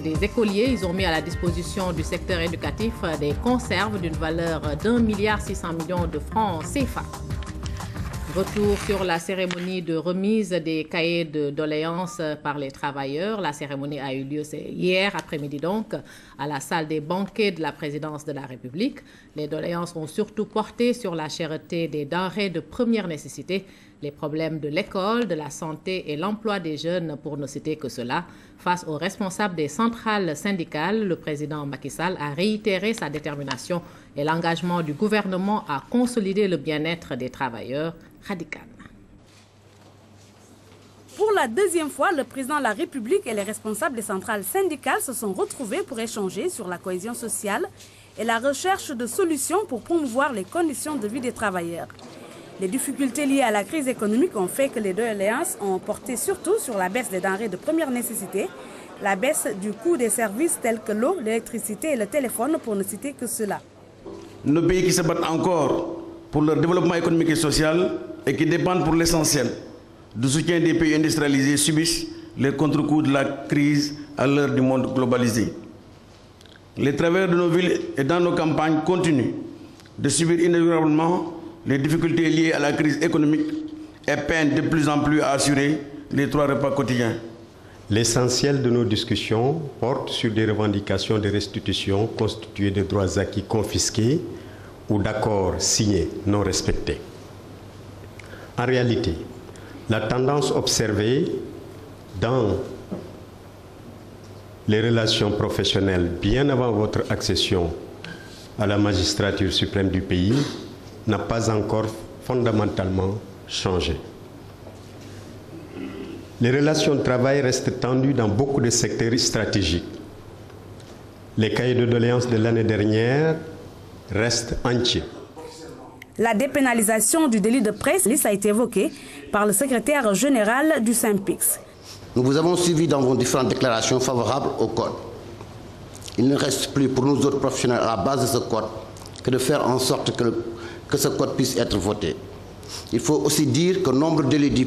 Les écoliers, ils ont mis à la disposition du secteur éducatif des conserves d'une valeur d'1,6 milliard de francs CFA. Retour sur la cérémonie de remise des cahiers de doléances par les travailleurs. La cérémonie a eu lieu hier après-midi donc à la salle des banquets de la présidence de la République. Les doléances ont surtout porté sur la cherté des denrées de première nécessité, les problèmes de l'école, de la santé et l'emploi des jeunes, pour ne citer que cela. Face aux responsables des centrales syndicales, le président Macky Sall a réitéré sa détermination et l'engagement du gouvernement à consolider le bien-être des travailleurs. Radical. Pour la deuxième fois, le président de la République et les responsables des centrales syndicales se sont retrouvés pour échanger sur la cohésion sociale et la recherche de solutions pour promouvoir les conditions de vie des travailleurs. Les difficultés liées à la crise économique ont fait que les doléances ont porté surtout sur la baisse des denrées de première nécessité, la baisse du coût des services tels que l'eau, l'électricité et le téléphone, pour ne citer que cela. Nos pays qui se battent encore pour leur développement économique et social et qui dépendent pour l'essentiel du soutien des pays industrialisés subissent les contre-coups de la crise à l'heure du monde globalisé. Les travailleurs de nos villes et dans nos campagnes continuent de subir inexorablement les difficultés liées à la crise économique et peinent de plus en plus à assurer les 3 repas quotidiens. L'essentiel de nos discussions porte sur des revendications de restitution constituées de droits acquis confisqués ou d'accords signés non respectés. En réalité, la tendance observée dans les relations professionnelles bien avant votre accession à la magistrature suprême du pays n'a pas encore fondamentalement changé. Les relations de travail restent tendues dans beaucoup de secteurs stratégiques. Les cahiers de doléances de l'année dernière restent entiers. La dépénalisation du délit de presse a été évoquée par le secrétaire général du SYNPICS. Nous vous avons suivi dans vos différentes déclarations favorables au code. Il ne reste plus pour nous autres professionnels à la base de ce code que de faire en sorte que ce code puisse être voté. Il faut aussi dire que pour nombre d'élus du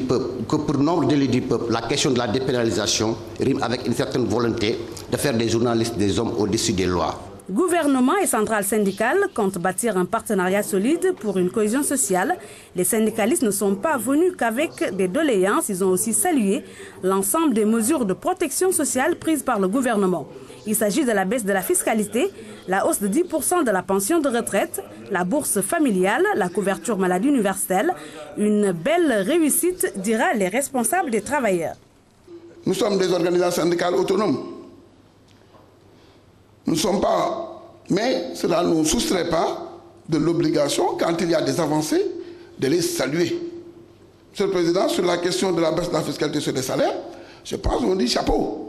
peuple, la question de la dépénalisation rime avec une certaine volonté de faire des journalistes des hommes au-dessus des lois. Gouvernement et centrales syndicales comptent bâtir un partenariat solide pour une cohésion sociale. Les syndicalistes ne sont pas venus qu'avec des doléances. Ils ont aussi salué l'ensemble des mesures de protection sociale prises par le gouvernement. Il s'agit de la baisse de la fiscalité, la hausse de 10% de la pension de retraite, la bourse familiale, la couverture maladie universelle. Une belle réussite, dira les responsables des travailleurs. Nous sommes des organisations syndicales autonomes. Nous ne sommes pas, mais cela ne nous soustrait pas de l'obligation, quand il y a des avancées, de les saluer. Monsieur le Président, sur la question de la baisse de la fiscalité sur les salaires, je pense qu'on dit chapeau.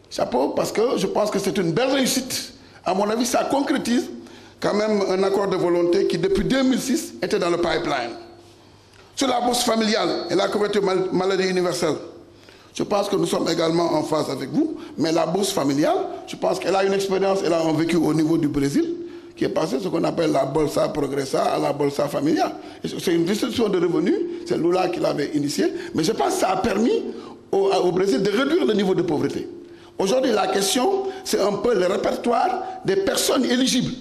Chapeau parce que je pense que c'est une belle réussite. À mon avis, ça concrétise quand même un accord de volonté qui, depuis 2006, était dans le pipeline. Sur la bourse familiale et la couverture maladie universelle, je pense que nous sommes également en phase avec vous, mais la bourse familiale, je pense qu'elle a une expérience, elle a un vécu au niveau du Brésil, qui est passé ce qu'on appelle la Bolsa Progressa à la Bolsa Familia. C'est une distribution de revenus, c'est Lula qui l'avait initié, mais je pense que ça a permis au Brésil de réduire le niveau de pauvreté. Aujourd'hui, la question, c'est un peu le répertoire des personnes éligibles.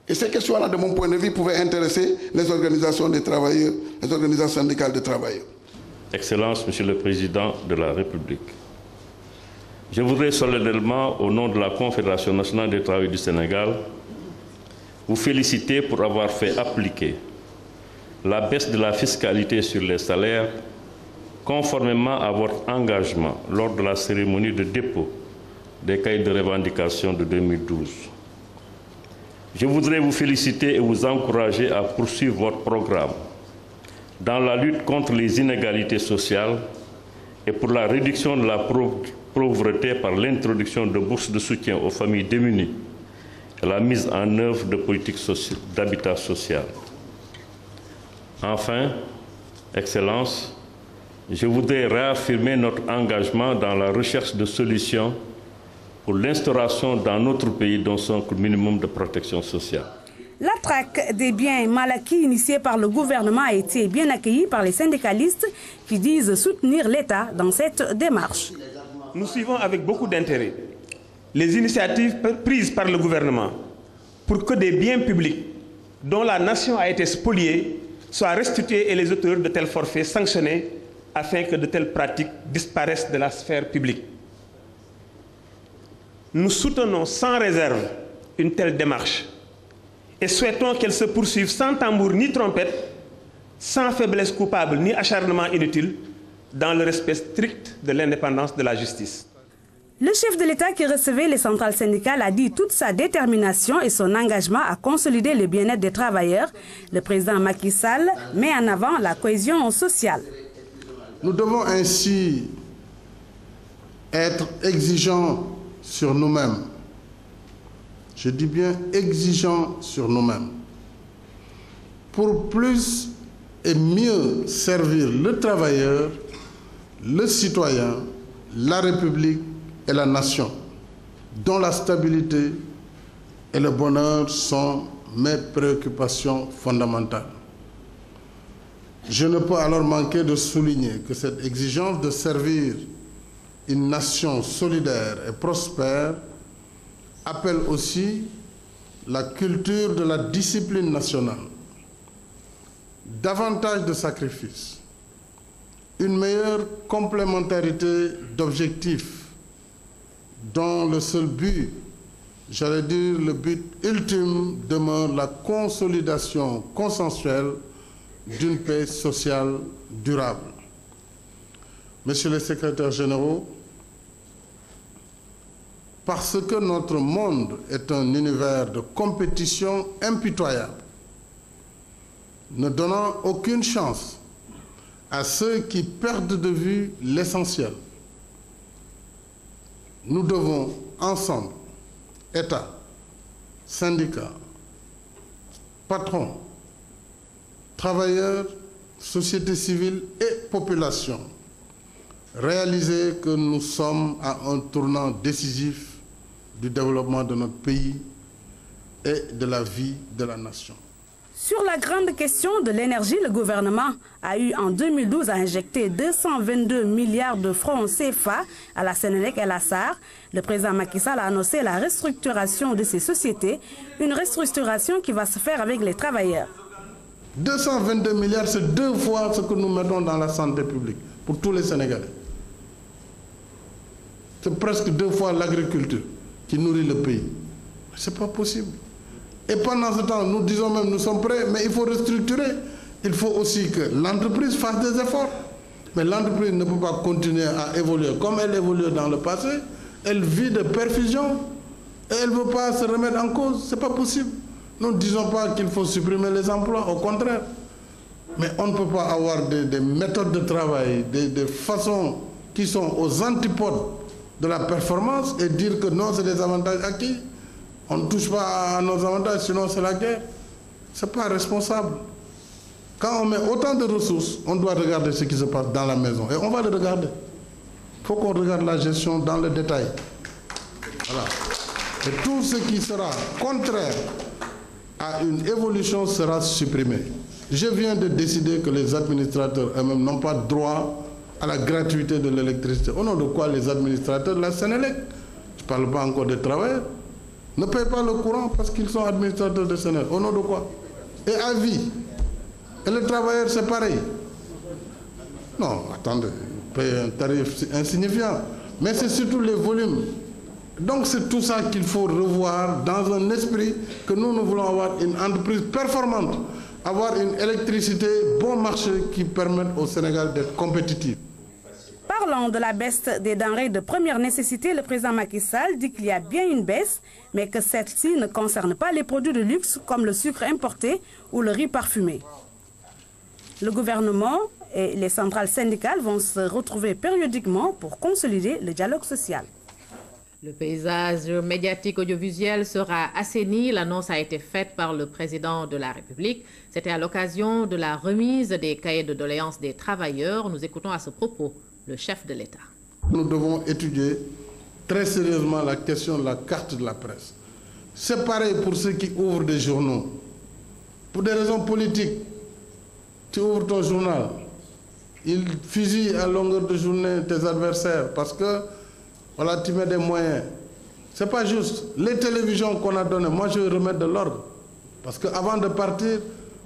Et ces questions-là, de mon point de vue, pouvaient intéresser les organisations des travailleurs, les organisations syndicales des travailleurs. Excellences, Monsieur le Président de la République, je voudrais solennellement, au nom de la Confédération nationale des travailleurs du Sénégal, vous féliciter pour avoir fait appliquer la baisse de la fiscalité sur les salaires conformément à votre engagement lors de la cérémonie de dépôt des cahiers de revendication de 2012. Je voudrais vous féliciter et vous encourager à poursuivre votre programme dans la lutte contre les inégalités sociales et pour la réduction de la pauvreté par l'introduction de bourses de soutien aux familles démunies et la mise en œuvre de politiques d'habitat social. Enfin, Excellences, je voudrais réaffirmer notre engagement dans la recherche de solutions pour l'instauration dans notre pays d'un socle minimum de protection sociale. La traque des biens mal acquis initiée par le gouvernement a été bien accueillie par les syndicalistes qui disent soutenir l'État dans cette démarche. Nous suivons avec beaucoup d'intérêt les initiatives prises par le gouvernement pour que des biens publics dont la nation a été spoliée soient restitués et les auteurs de tels forfaits sanctionnés afin que de telles pratiques disparaissent de la sphère publique. Nous soutenons sans réserve une telle démarche et souhaitons qu'elle se poursuive sans tambour ni trompette, sans faiblesse coupable ni acharnement inutile, dans le respect strict de l'indépendance de la justice. Le chef de l'État qui recevait les centrales syndicales a dit toute sa détermination et son engagement à consolider le bien-être des travailleurs. Le président Macky Sall met en avant la cohésion sociale. Nous devons ainsi être exigeants sur nous-mêmes. Je dis bien exigeants sur nous-mêmes. Pour plus et mieux servir le travailleur, le citoyen, la République et la nation, dont la stabilité et le bonheur sont mes préoccupations fondamentales. Je ne peux alors manquer de souligner que cette exigence de servir une nation solidaire et prospère appelle aussi la culture de la discipline nationale, davantage de sacrifices, une meilleure complémentarité d'objectifs dont le seul but, j'allais dire le but ultime, demeure la consolidation consensuelle d'une paix sociale durable. Messieurs les secrétaires généraux, parce que notre monde est un univers de compétition impitoyable, ne donnant aucune chance à ceux qui perdent de vue l'essentiel, nous devons ensemble, État, syndicats, patrons, travailleurs, société civile et population, réaliser que nous sommes à un tournant décisif du développement de notre pays et de la vie de la nation. Sur la grande question de l'énergie, le gouvernement a eu en 2012 à injecter 222 milliards de francs CFA à la Sénélec et à la SAR. Le président Macky Sall a annoncé la restructuration de ces sociétés, une restructuration qui va se faire avec les travailleurs. 222 milliards, c'est 2 fois ce que nous mettons dans la santé publique pour tous les Sénégalais. C'est presque 2 fois l'agriculture qui nourrit le pays. Ce n'est pas possible. Et pendant ce temps, nous disons même, nous sommes prêts, mais il faut restructurer. Il faut aussi que l'entreprise fasse des efforts. Mais l'entreprise ne peut pas continuer à évoluer comme elle évoluait dans le passé. Elle vit de perfusion et elle ne veut pas se remettre en cause. Ce n'est pas possible. Nous ne disons pas qu'il faut supprimer les emplois, au contraire. Mais on ne peut pas avoir des méthodes de travail, des façons qui sont aux antipodes de la performance et dire que non, c'est des avantages acquis. On ne touche pas à nos avantages, sinon c'est la guerre. Ce n'est pas responsable. Quand on met autant de ressources, on doit regarder ce qui se passe dans la maison. Et on va le regarder. Il faut qu'on regarde la gestion dans le détail. Voilà. Et tout ce qui sera contraire à une évolution sera supprimé. Je viens de décider que les administrateurs eux-mêmes n'ont pas droit à la gratuité de l'électricité. Au nom de quoi les administrateurs de la Sénélec, je ne parle pas encore des travailleurs, ne payent pas le courant parce qu'ils sont administrateurs de Sénélec. Au nom de quoi? Et à vie. Et les travailleurs, c'est pareil. Non, attendez, ils payent un tarif insignifiant. Mais c'est surtout les volumes. Donc c'est tout ça qu'il faut revoir dans un esprit que nous voulons avoir une entreprise performante, avoir une électricité bon marché qui permette au Sénégal d'être compétitif. Parlant de la baisse des denrées de première nécessité, le président Macky Sall dit qu'il y a bien une baisse, mais que celle-ci ne concerne pas les produits de luxe comme le sucre importé ou le riz parfumé. Le gouvernement et les centrales syndicales vont se retrouver périodiquement pour consolider le dialogue social. Le paysage médiatique audiovisuel sera assaini. L'annonce a été faite par le président de la République. C'était à l'occasion de la remise des cahiers de doléances des travailleurs. Nous écoutons à ce propos le chef de l'État. Nous devons étudier très sérieusement la question de la carte de la presse. C'est pareil pour ceux qui ouvrent des journaux. Pour des raisons politiques, tu ouvres ton journal, il fusille à longueur de journée tes adversaires parce que voilà, tu mets des moyens. C'est pas juste. Les télévisions qu'on a données, moi je vais remettre de l'ordre. Parce qu'avant de partir,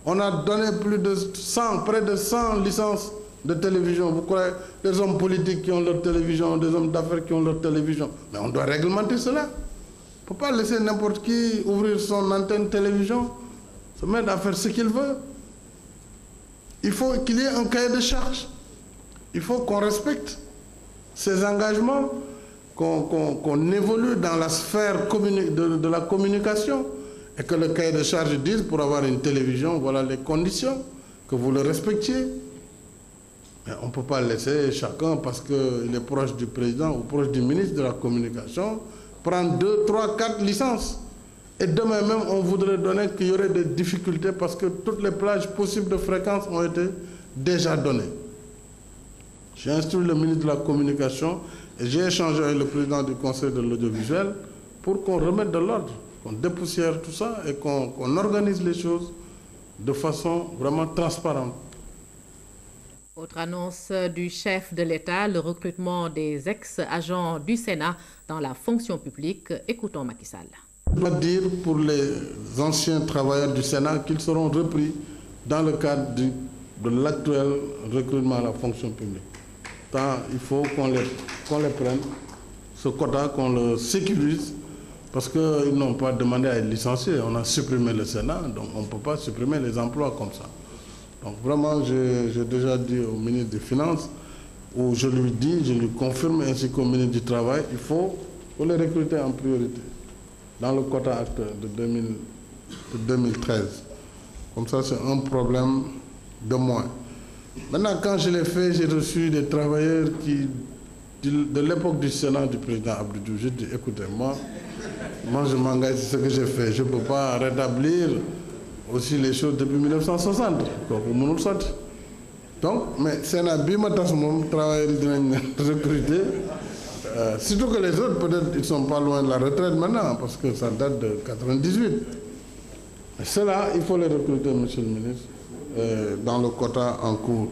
on a donné près de 100 licences de télévision. Vous croyez, des hommes politiques qui ont leur télévision, des hommes d'affaires qui ont leur télévision. Mais on doit réglementer cela. On ne peut pas laisser n'importe qui ouvrir son antenne télévision, se mettre à faire ce qu'il veut. Il faut qu'il y ait un cahier de charges. Il faut qu'on respecte ces engagements, qu'on évolue dans la sphère de la communication et que le cahier de charges dise pour avoir une télévision, voilà les conditions, que vous le respectiez. Mais on ne peut pas laisser chacun, parce qu'il est proche du président ou proche du ministre de la Communication, prendre 2, 3, 4 licences. Et demain même, on voudrait donner qu'il y aurait des difficultés parce que toutes les plages possibles de fréquence ont été déjà données. J'ai instruit le ministre de la Communication et j'ai échangé avec le président du Conseil de l'audiovisuel pour qu'on remette de l'ordre, qu'on dépoussière tout ça et qu'on organise les choses de façon vraiment transparente. Autre annonce du chef de l'État, le recrutement des ex-agents du Sénat dans la fonction publique. Écoutons Macky Sall. Je dois dire pour les anciens travailleurs du Sénat qu'ils seront repris dans le cadre de l'actuel recrutement à la fonction publique. Tant il faut qu'on les prenne, ce quota, qu'on le sécurise, parce qu'ils n'ont pas demandé à être licenciés. On a supprimé le Sénat, donc on ne peut pas supprimer les emplois comme ça. Donc vraiment, j'ai déjà dit au ministre des Finances, où je lui confirme ainsi qu'au ministre du Travail, il faut les recruter en priorité dans le quota actuel de 2013. Comme ça, c'est un problème de moins. Maintenant, quand je l'ai fait, j'ai reçu des travailleurs de l'époque du Sénat du président Abdou Diouf. J'ai dit, écoutez, moi je m'engage sur ce que j'ai fait. Je ne peux pas rétablir aussi les choses depuis 1960. Donc, mais Sénat, travailleurs recrutés. Surtout que les autres, peut-être, ils ne sont pas loin de la retraite maintenant, parce que ça date de 98. Mais cela, il faut les recruter, monsieur le ministre, dans le quota en cours.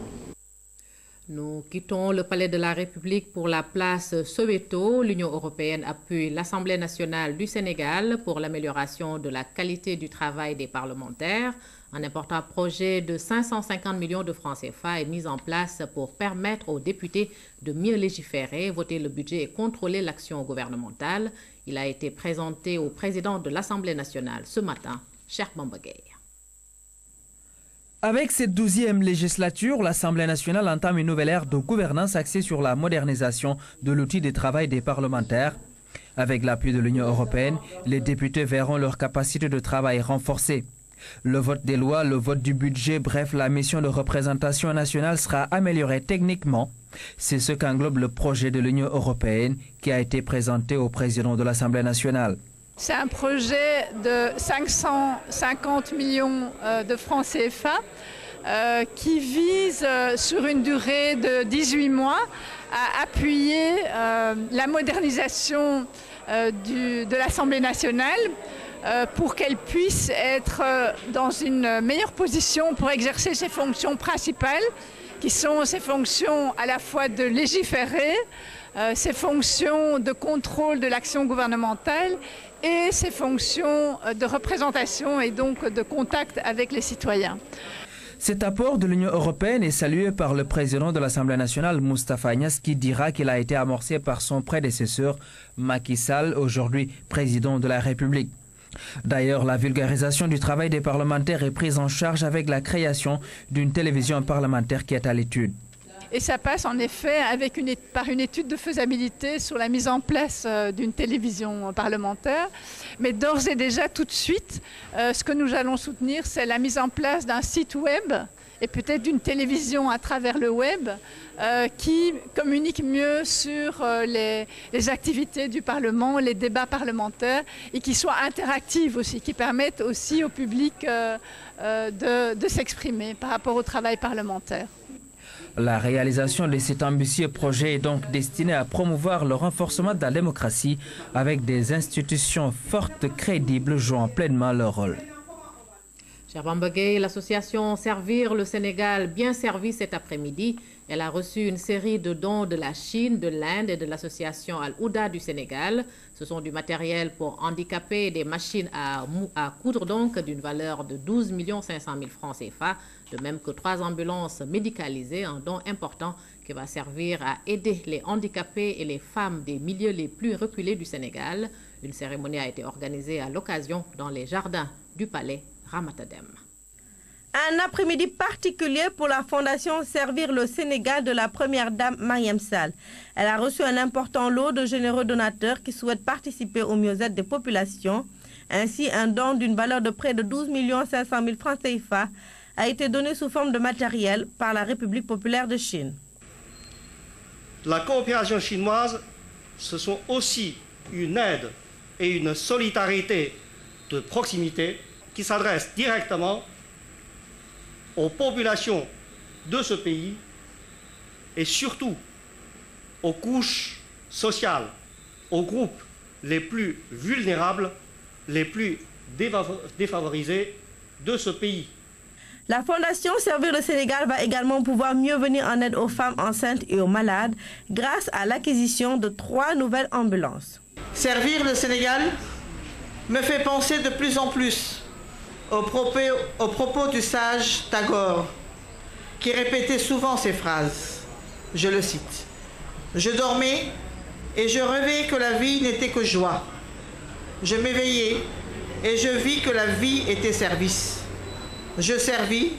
Nous quittons le palais de la République pour la place Soweto. L'Union européenne appuie l'Assemblée nationale du Sénégal pour l'amélioration de la qualité du travail des parlementaires. Un important projet de 550 millions de francs CFA est mis en place pour permettre aux députés de mieux légiférer, voter le budget et contrôler l'action gouvernementale. Il a été présenté au président de l'Assemblée nationale ce matin, Cheikh Bamba Gueye. Avec cette 12e législature, l'Assemblée nationale entame une nouvelle ère de gouvernance axée sur la modernisation de l'outil de travail des parlementaires. Avec l'appui de l'Union européenne, les députés verront leur capacité de travail renforcée. Le vote des lois, le vote du budget, bref, la mission de représentation nationale sera améliorée techniquement. C'est ce qu'englobe le projet de l'Union européenne qui a été présenté au président de l'Assemblée nationale. C'est un projet de 550 millions de francs CFA qui vise sur une durée de 18 mois à appuyer la modernisation de l'Assemblée nationale pour qu'elle puisse être dans une meilleure position pour exercer ses fonctions principales, qui sont ses fonctions à la fois de légiférer, ses fonctions de contrôle de l'action gouvernementale et ses fonctions de représentation et donc de contact avec les citoyens. Cet apport de l'Union européenne est salué par le président de l'Assemblée nationale, Moustapha Niasse, qui dira qu'il a été amorcé par son prédécesseur, Macky Sall, aujourd'hui président de la République. D'ailleurs, la vulgarisation du travail des parlementaires est prise en charge avec la création d'une télévision parlementaire qui est à l'étude. Et ça passe en effet par une étude de faisabilité sur la mise en place d'une télévision parlementaire. Mais d'ores et déjà, tout de suite, ce que nous allons soutenir, c'est la mise en place d'un site web et peut-être d'une télévision à travers le web qui communique mieux sur les activités du Parlement, les débats parlementaires et qui soit interactive aussi, qui permettent aussi au public de s'exprimer par rapport au travail parlementaire. La réalisation de cet ambitieux projet est donc destinée à promouvoir le renforcement de la démocratie avec des institutions fortes, crédibles, jouant pleinement leur rôle. Cher Bamba Gueye, l'association Servir le Sénégal bien servi cet après-midi Elle a reçu une série de dons de la Chine, de l'Inde et de l'association Al-Ouda du Sénégal. Ce sont du matériel pour handicapés et des machines à coudre donc d'une valeur de 12 500 000 francs CFA, de même que 3 ambulances médicalisées, un don important qui va servir à aider les handicapés et les femmes des milieux les plus reculés du Sénégal. Une cérémonie a été organisée à l'occasion dans les jardins du palais Ramatadem. Un après-midi particulier pour la fondation Servir le Sénégal de la première dame Marième Sall. Elle a reçu un important lot de généreux donateurs qui souhaitent participer au mieux-être des populations. Ainsi, un don d'une valeur de près de 12 500 000 francs CFA a été donné sous forme de matériel par la République populaire de Chine. La coopération chinoise, ce sont aussi une aide et une solidarité de proximité qui s'adresse directement aux populations de ce pays et surtout aux couches sociales, aux groupes les plus vulnérables, les plus défavorisés de ce pays. La Fondation Servir le Sénégal va également pouvoir mieux venir en aide aux femmes enceintes et aux malades grâce à l'acquisition de 3 nouvelles ambulances. Servir le Sénégal me fait penser de plus en plus au propos du sage Tagore, qui répétait souvent ces phrases. Je le cite. « Je dormais et je rêvais que la vie n'était que joie. Je m'éveillais et je vis que la vie était service. Je servis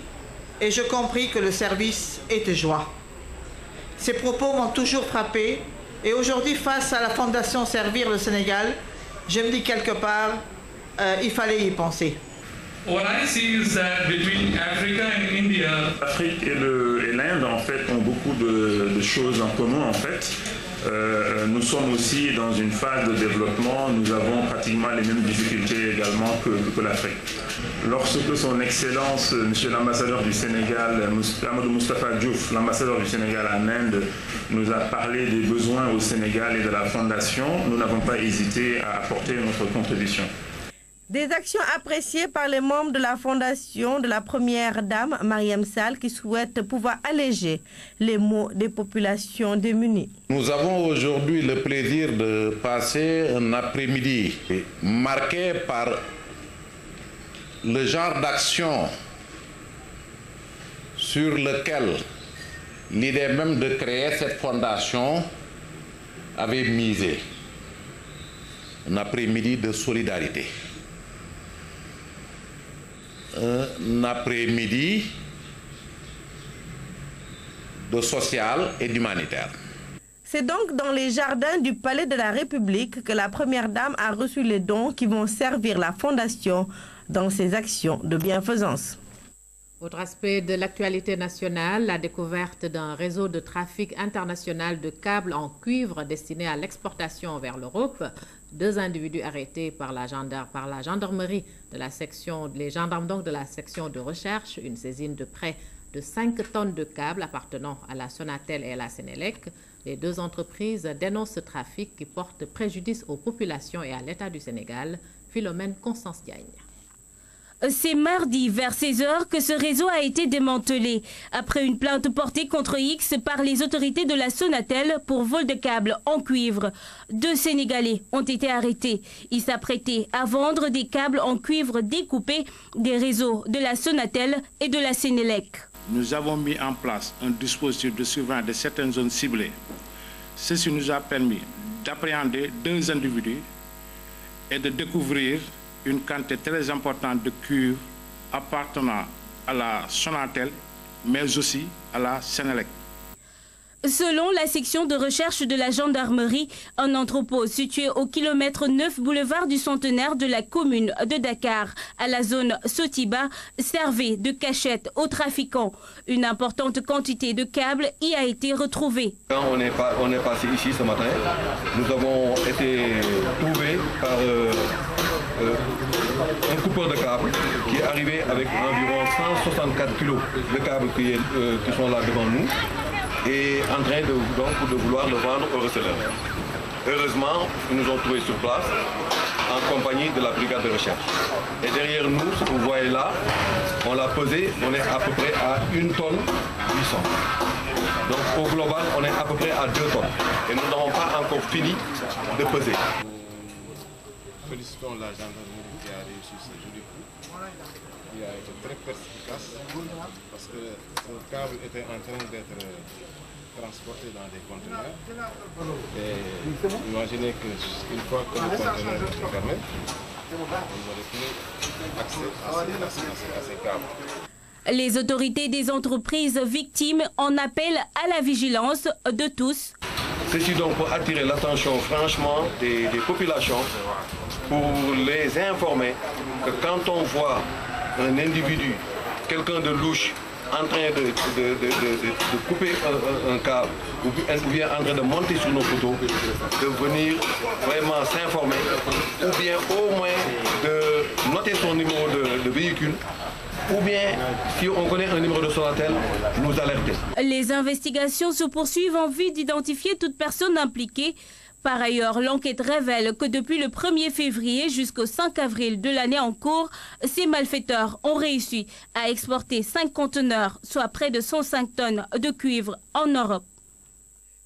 et je compris que le service était joie. » Ces propos m'ont toujours frappé et aujourd'hui, face à la Fondation Servir le Sénégal, je me dis quelque part, il fallait y penser. What I see is that between Africa and India, l'Afrique et l'Inde en fait ont beaucoup de choses en commun en fait. Nous sommes aussi dans une phase de développement, nous avons pratiquement les mêmes difficultés également que l'Afrique. Lorsque son Excellence, Monsieur l'ambassadeur du Sénégal, Amadou Moustapha Diouf, l'ambassadeur du Sénégal en Inde, nous a parlé des besoins au Sénégal et de la Fondation, nous n'avons pas hésité à apporter notre contribution. Des actions appréciées par les membres de la fondation de la première dame Marième Sall qui souhaitent pouvoir alléger les maux des populations démunies. Nous avons aujourd'hui le plaisir de passer un après-midi marqué par le genre d'action sur lequel l'idée même de créer cette fondation avait misé. Un après-midi de solidarité. Un après-midi de social et d'humanitaire. C'est donc dans les jardins du Palais de la République que la Première Dame a reçu les dons qui vont servir la Fondation dans ses actions de bienfaisance. Autre aspect de l'actualité nationale, la découverte d'un réseau de trafic international de câbles en cuivre destiné à l'exportation vers l'Europe. 2 individus arrêtés par la gendarmerie de la section, les gendarmes donc de la section de recherche, une saisine de près de 5 tonnes de câbles appartenant à la Sonatel et à la Sénélec. Les 2 entreprises dénoncent ce trafic qui porte préjudice aux populations et à l'État du Sénégal. Philomène Constance Diagne. C'est mardi vers 16h que ce réseau a été démantelé après une plainte portée contre X par les autorités de la Sonatel pour vol de câbles en cuivre. 2 Sénégalais ont été arrêtés. Ils s'apprêtaient à vendre des câbles en cuivre découpés des réseaux de la Sonatel et de la Sénélec. Nous avons mis en place un dispositif de surveillance de certaines zones ciblées. Ceci nous a permis d'appréhender 2 individus et de découvrir une quantité très importante de cuivre appartenant à la Sonatel, mais aussi à la Sénélec. Selon la section de recherche de la gendarmerie, un entrepôt situé au kilomètre 9 boulevard du Centenaire de la commune de Dakar, à la zone Sotiba, servait de cachette aux trafiquants. Une importante quantité de câbles y a été retrouvée. Quand on est passé ici ce matin, nous avons été trouvés par un coupeur de câbles qui est arrivé avec environ 164 kilos de câbles qui sont là devant nous et en train de vouloir le vendre au receleur. Heureusement, ils nous ont trouvés sur place en compagnie de la brigade de recherche. Et derrière nous, ce que vous voyez là, on l'a pesé, on est à peu près à 1 tonne 800. Donc au global, on est à peu près à 2 tonnes. Et nous n'avons pas encore fini de peser. Félicitons la gendarmerie qui a réussi ce joli coup, qui a été très perspicace, parce que ce câble était en train d'être transporté dans des conteneurs. Et imaginez qu'une fois que le conteneur est fermé, on n'aurait plus accès à ces câbles. Les autorités des entreprises victimes en appellent à la vigilance de tous. Ceci donc pour attirer l'attention franchement des populations, pour les informer que quand on voit un individu, quelqu'un de louche, en train de couper un câble ou bien en train de monter sur nos poteaux, de venir vraiment s'informer ou bien au moins de noter son numéro de véhicule ou bien, si on connaît un numéro de Sonatel, nous alerter. Les investigations se poursuivent en vue d'identifier toute personne impliquée. Par ailleurs, l'enquête révèle que depuis le 1er février jusqu'au 5 avril de l'année en cours, ces malfaiteurs ont réussi à exporter 5 conteneurs, soit près de 105 tonnes de cuivre en Europe.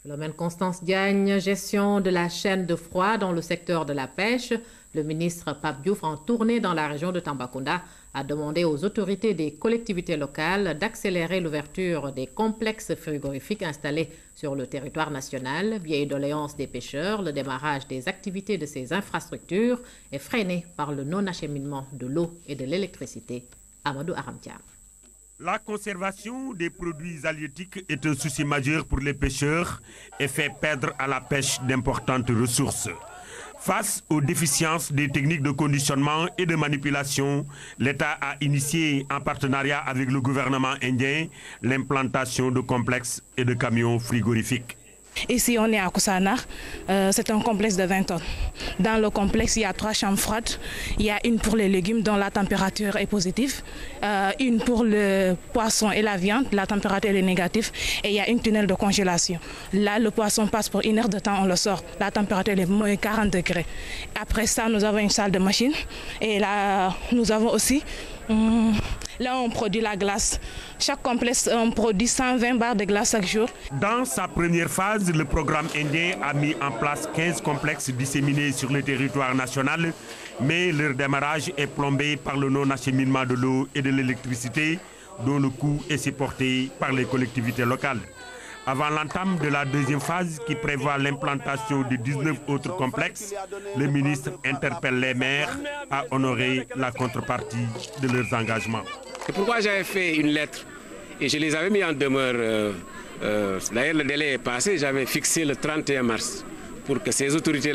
Philomène Constance Diagne, gestion de la chaîne de froid dans le secteur de la pêche. Le ministre Pape Diouf, en tournée dans la région de Tambacounda, a demandé aux autorités des collectivités locales d'accélérer l'ouverture des complexes frigorifiques installés sur le territoire national. Vieille doléance des pêcheurs, le démarrage des activités de ces infrastructures est freiné par le non-acheminement de l'eau et de l'électricité. Amadou Aramtia. La conservation des produits halieutiques est un souci majeur pour les pêcheurs et fait perdre à la pêche d'importantes ressources. Face aux déficiences des techniques de conditionnement et de manipulation, l'État a initié, en partenariat avec le gouvernement indien, l'implantation de complexes et de camions frigorifiques. Ici, on est à Koussanar, c'est un complexe de 20 tonnes. Dans le complexe, il y a 3 chambres froides. Il y a une pour les légumes dont la température est positive, une pour le poisson et la viande, la température est négative, et il y a une tunnel de congélation. Là, le poisson passe pour 1 heure de temps, on le sort. La température est moins 40 degrés. Après ça, nous avons une salle de machine et là, nous avons aussi... Là, on produit la glace. Chaque complexe, on produit 120 barres de glace chaque jour. Dans sa première phase, le programme indien a mis en place 15 complexes disséminés sur le territoire national, mais leur démarrage est plombé par le non-acheminement de l'eau et de l'électricité, dont le coût est supporté par les collectivités locales. Avant l'entame de la deuxième phase qui prévoit l'implantation de 19 autres complexes, le ministre interpelle les maires à honorer la contrepartie de leurs engagements. C'est pourquoi j'avais fait une lettre et je les avais mis en demeure. D'ailleurs, le délai est passé, j'avais fixé le 31 mars pour que ces autorités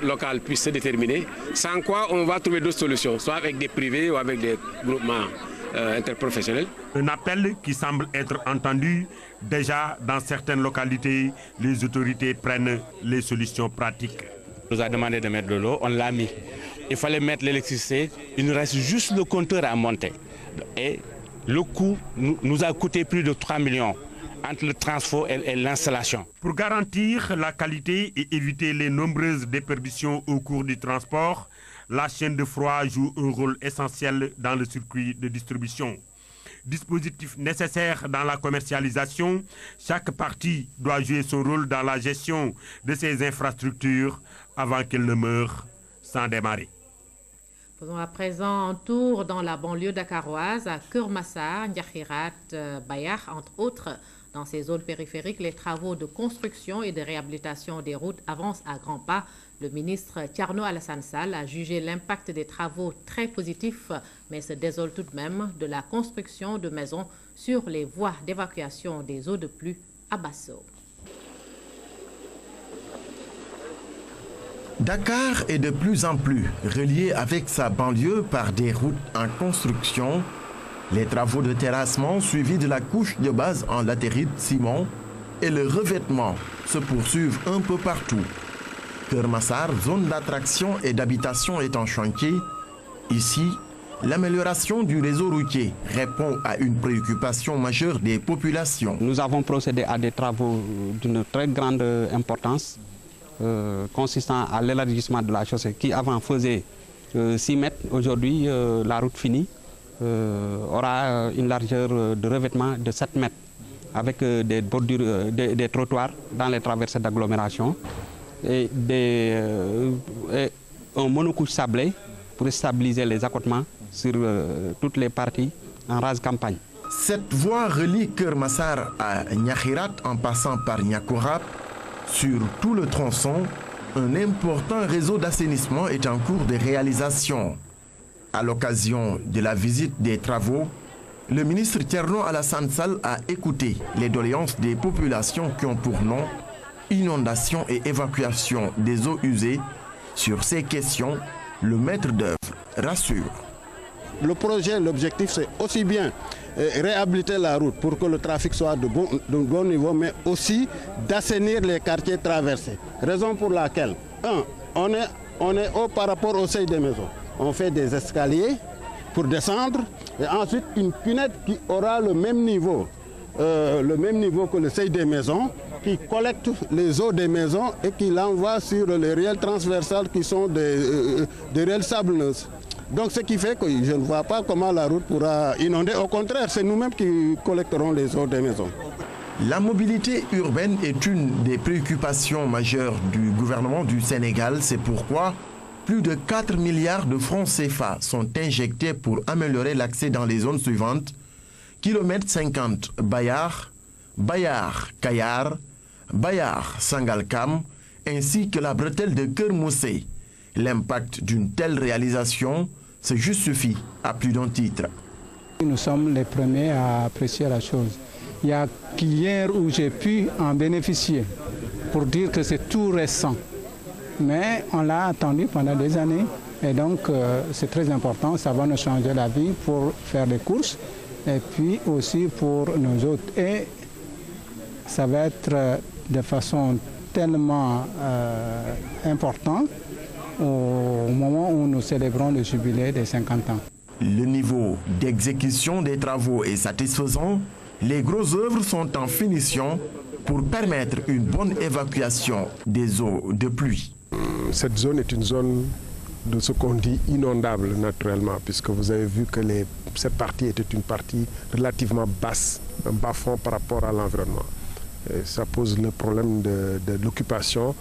locales puissent se déterminer, sans quoi on va trouver d'autres solutions, soit avec des privés ou avec des groupements interprofessionnels. Un appel qui semble être entendu. Déjà, dans certaines localités, les autorités prennent les solutions pratiques. On nous a demandé de mettre de l'eau, on l'a mis. Il fallait mettre l'électricité, il nous reste juste le compteur à monter. Et le coût nous a coûté plus de 3 millions entre le transport et l'installation. Pour garantir la qualité et éviter les nombreuses déperditions au cours du transport, la chaîne de froid joue un rôle essentiel dans le circuit de distribution. Dispositif nécessaire dans la commercialisation, chaque partie doit jouer son rôle dans la gestion de ces infrastructures avant qu'elles ne meurent sans démarrer. Faisons à présent un tour dans la banlieue dakaroise, à Keur-Massar, Ndiakhirat, Bayar, entre autres. Dans ces zones périphériques, les travaux de construction et de réhabilitation des routes avancent à grands pas. Le ministre Thierno Alassane Sall a jugé l'impact des travaux très positif, mais se désole tout de même de la construction de maisons sur les voies d'évacuation des eaux de pluie à Basso. Dakar est de plus en plus relié avec sa banlieue par des routes en construction. Les travaux de terrassement suivis de la couche de base en latérite ciment et le revêtement se poursuivent un peu partout. Keur-Massar, zone d'attraction et d'habitation, est en chantier. Ici, l'amélioration du réseau routier répond à une préoccupation majeure des populations. Nous avons procédé à des travaux d'une très grande importance, consistant à l'élargissement de la chaussée qui avant faisait 6 mètres. Aujourd'hui, la route finie aura une largeur de revêtement de 7 mètres. avec des bordures, des trottoirs dans les traversées d'agglomération et un monocouche sablé pour stabiliser les accotements sur toutes les parties en rase campagne. Cette voie relie Kermassar à Nyakhirat en passant par Nyakourap. Sur tout le tronçon, un important réseau d'assainissement est en cours de réalisation. À l'occasion de la visite des travaux, le ministre Thierno Alassane Sall a écouté les doléances des populations qui ont pour nom inondation et évacuation des eaux usées. Sur ces questions, le maître d'œuvre rassure. Le projet, l'objectif, c'est aussi bien réhabiliter la route pour que le trafic soit de bon niveau, mais aussi d'assainir les quartiers traversés. Raison pour laquelle, on est haut par rapport au seuil des maisons. On fait des escaliers pour descendre et ensuite une cunette qui aura le même niveau que le seuil des maisons, qui collecte les eaux des maisons et qui l'envoie sur les riels transversales qui sont des riels sablonneuses. Donc ce qui fait que je ne vois pas comment la route pourra inonder. Au contraire, c'est nous-mêmes qui collecterons les eaux des maisons. La mobilité urbaine est une des préoccupations majeures du gouvernement du Sénégal. C'est pourquoi plus de 4 milliards de francs CFA sont injectés pour améliorer l'accès dans les zones suivantes. Kilomètre 50 Bayar, Bayar-Kayar, Bayar-Sangalkam, ainsi que la bretelle de Kermoussé. L'impact d'une telle réalisation se justifie à plus d'un titre. Nous sommes les premiers à apprécier la chose. Il n'y a qu'hier où j'ai pu en bénéficier pour dire que c'est tout récent. Mais on l'a attendu pendant des années et donc c'est très important, ça va nous changer la vie pour faire des courses et puis aussi pour nous autres. Et ça va être de façon tellement importante au moment où nous célébrons le jubilé des 50 ans. Le niveau d'exécution des travaux est satisfaisant. Les grosses œuvres sont en finition pour permettre une bonne évacuation des eaux de pluie. Cette zone est une zone de ce qu'on dit inondable naturellement, puisque vous avez vu que cette partie était une partie relativement basse, un bas fond par rapport à l'environnement. Ça pose le problème de l'occupation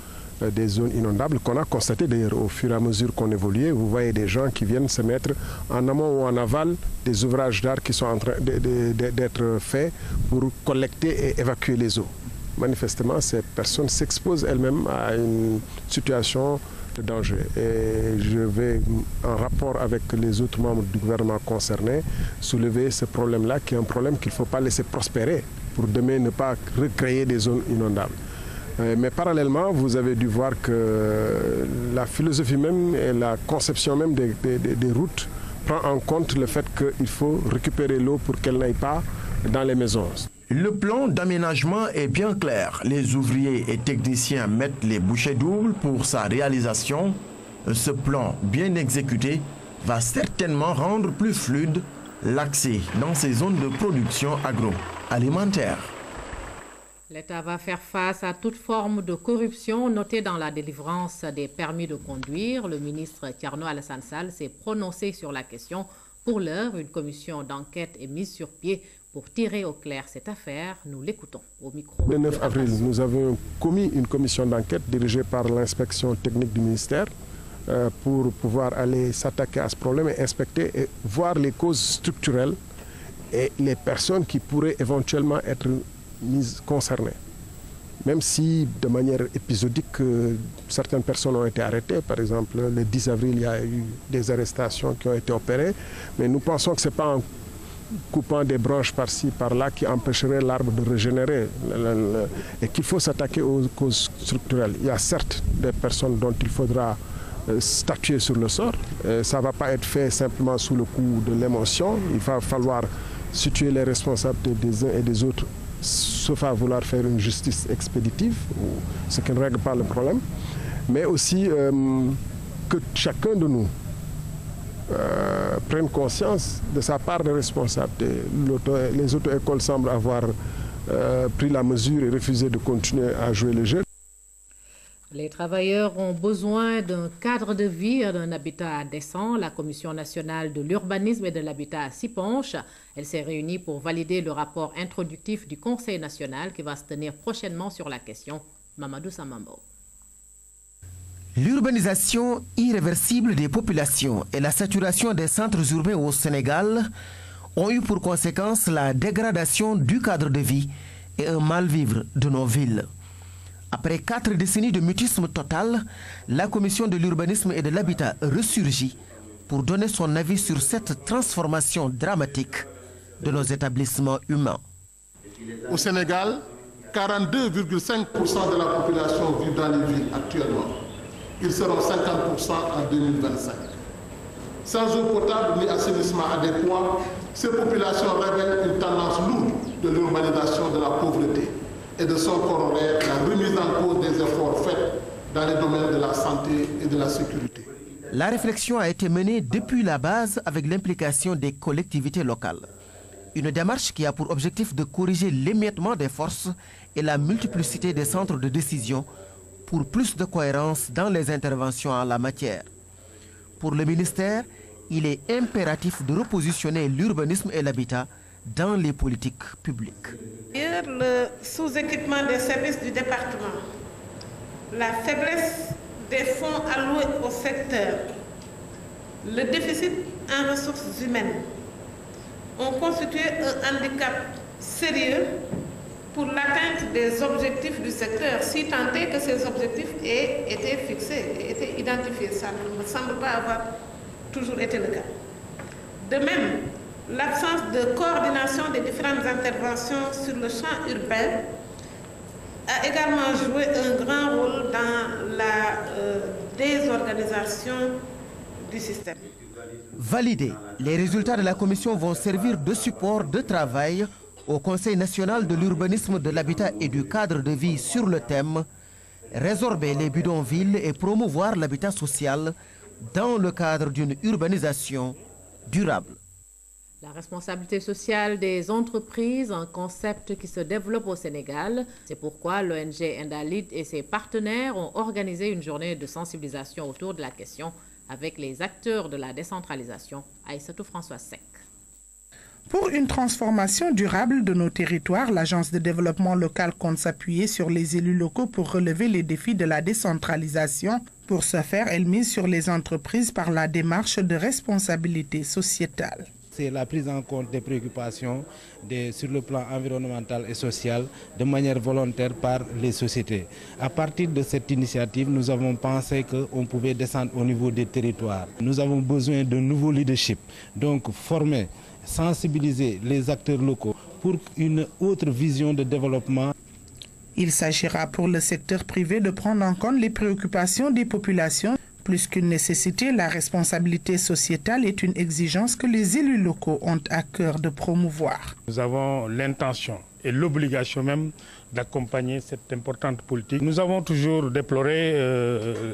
des zones inondables qu'on a constaté d'ailleurs au fur et à mesure qu'on évoluait. Vous voyez des gens qui viennent se mettre en amont ou en aval des ouvrages d'art qui sont en train d'être faits pour collecter et évacuer les eaux. Manifestement, ces personnes s'exposent elles-mêmes à une situation de danger. Et je vais, en rapport avec les autres membres du gouvernement concernés, soulever ce problème-là, qui est un problème qu'il ne faut pas laisser prospérer pour demain ne pas recréer des zones inondables. Mais parallèlement, vous avez dû voir que la philosophie même et la conception même des routes prend en compte le fait qu'il faut récupérer l'eau pour qu'elle n'aille pas dans les maisons. Le plan d'aménagement est bien clair. Les ouvriers et techniciens mettent les bouchées doubles pour sa réalisation. Ce plan bien exécuté va certainement rendre plus fluide l'accès dans ces zones de production agroalimentaire. L'État va faire face à toute forme de corruption notée dans la délivrance des permis de conduire. Le ministre Thierno Alassane Sall s'est prononcé sur la question. Pour l'heure, une commission d'enquête est mise sur pied pour tirer au clair cette affaire. Nous l'écoutons au micro. Le 9 avril, nous avons commis une commission d'enquête dirigée par l'inspection technique du ministère pour pouvoir aller s'attaquer à ce problème et inspecter et voir les causes structurelles et les personnes qui pourraient éventuellement être concernées. Même si de manière épisodique, certaines personnes ont été arrêtées. Par exemple, le 10 avril, il y a eu des arrestations qui ont été opérées. Mais nous pensons que ce n'est pas en coupant des branches par-ci, par-là, qui empêcherait l'arbre de régénérer. Et qu'il faut s'attaquer aux causes structurelles. Il y a certes des personnes dont il faudra statuer sur le sort. Ça ne va pas être fait simplement sous le coup de l'émotion. Il va falloir situer les responsabilités des uns et des autres, sauf à vouloir faire une justice expéditive, ce qui ne règle pas le problème, mais aussi que chacun de nous prenne conscience de sa part de responsabilité. Les auto-écoles semblent avoir pris la mesure et refusé de continuer à jouer le jeu. Les travailleurs ont besoin d'un cadre de vie et d'un habitat décent. La Commission nationale de l'urbanisme et de l'habitat s'y penche. Elle s'est réunie pour valider le rapport introductif du Conseil national qui va se tenir prochainement sur la question. Mamadou Samambo. L'urbanisation irréversible des populations et la saturation des centres urbains au Sénégal ont eu pour conséquence la dégradation du cadre de vie et un mal-vivre de nos villes. Après 4 décennies de mutisme total, la Commission de l'urbanisme et de l'habitat ressurgit pour donner son avis sur cette transformation dramatique de nos établissements humains. Au Sénégal, 42,5% de la population vit dans les villes actuellement. Ils seront 50% en 2025. Sans eau potable ni assainissement adéquat, ces populations révèlent une tendance lourde de l'urbanisation de la pauvreté et de son corollaire, la remise en cause des efforts faits dans les domaines de la santé et de la sécurité. La réflexion a été menée depuis la base avec l'implication des collectivités locales. Une démarche qui a pour objectif de corriger l'émiettement des forces et la multiplicité des centres de décision pour plus de cohérence dans les interventions en la matière. Pour le ministère, il est impératif de repositionner l'urbanisme et l'habitat dans les politiques publiques. Le sous-équipement des services du département, la faiblesse des fonds alloués au secteur, le déficit en ressources humaines ont constitué un handicap sérieux pour l'atteinte des objectifs du secteur, si tant est que ces objectifs aient été fixés, aient été identifiés. Ça ne me semble pas avoir toujours été le cas. De même, l'absence de coordination des différentes interventions sur le champ urbain a également joué un grand rôle dans la désorganisation du système. Validés, les résultats de la commission vont servir de support de travail au Conseil national de l'urbanisme, de l'habitat et du cadre de vie sur le thème « Résorber les bidonvilles et promouvoir l'habitat social dans le cadre d'une urbanisation durable ». La responsabilité sociale des entreprises, un concept qui se développe au Sénégal. C'est pourquoi l'ONG Indalid et ses partenaires ont organisé une journée de sensibilisation autour de la question avec les acteurs de la décentralisation. Aïssatou François Sec. Pour une transformation durable de nos territoires, l'Agence de développement local compte s'appuyer sur les élus locaux pour relever les défis de la décentralisation. Pour ce faire, elle mise sur les entreprises par la démarche de responsabilité sociétale. C'est la prise en compte des préoccupations sur le plan environnemental et social de manière volontaire par les sociétés. À partir de cette initiative, nous avons pensé qu'on pouvait descendre au niveau des territoires. Nous avons besoin de nouveaux leaderships, donc former, sensibiliser les acteurs locaux pour une autre vision de développement. Il s'agira pour le secteur privé de prendre en compte les préoccupations des populations. Plus qu'une nécessité, la responsabilité sociétale est une exigence que les élus locaux ont à cœur de promouvoir. Nous avons l'intention et l'obligation même d'accompagner cette importante politique. Nous avons toujours déploré